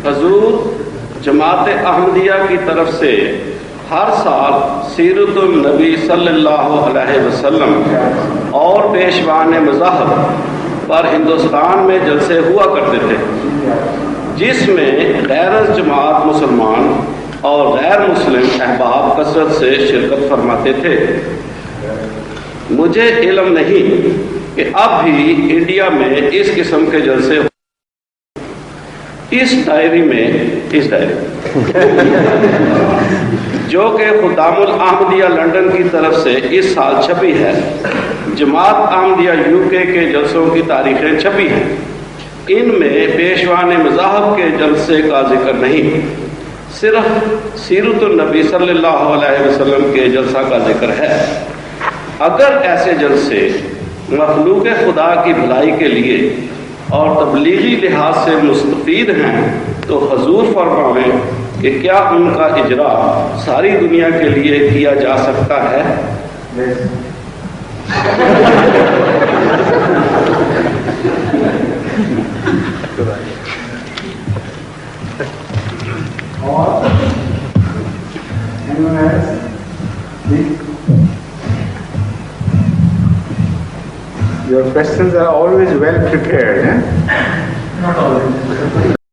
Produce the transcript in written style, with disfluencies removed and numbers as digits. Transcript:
حضور جماعت احمدیہ کی طرف سے ہر سال سیرت النبی صلی اللہ علیہ وسلم اور پیشوان مذاہب پر ہندوستان میں جلسے ہوا کرتے تھے، جس میں غیر جماعت مسلمان اور غیر مسلم احباب کثرت سے شرکت فرماتے تھے۔ مجھے علم نہیں کہ اب بھی انڈیا میں اس قسم کے جلسے اس ڈائری جو کہ خدام الاحمدیہ لندن کی طرف سے اس سال چھپی ہے، جماعت احمدیہ UK کے جلسوں کی تاریخیں چھپی ہیں، ان میں پیشوان مذاہب کے جلسے کا ذکر نہیں، صرف سیرت النبی صلی اللہ علیہ وسلم کے جلسہ کا ذکر ہے۔ اگر ایسے جلسے مخلوق خدا کی بھلائی کے لیے اور تبلیغی لحاظ سے مستفید ہیں تو حضور فرمائیں کہ کیا ان کا اجرا ساری دنیا کے لیے کیا جا سکتا ہے؟ Your questions are always well prepared, eh? Not always.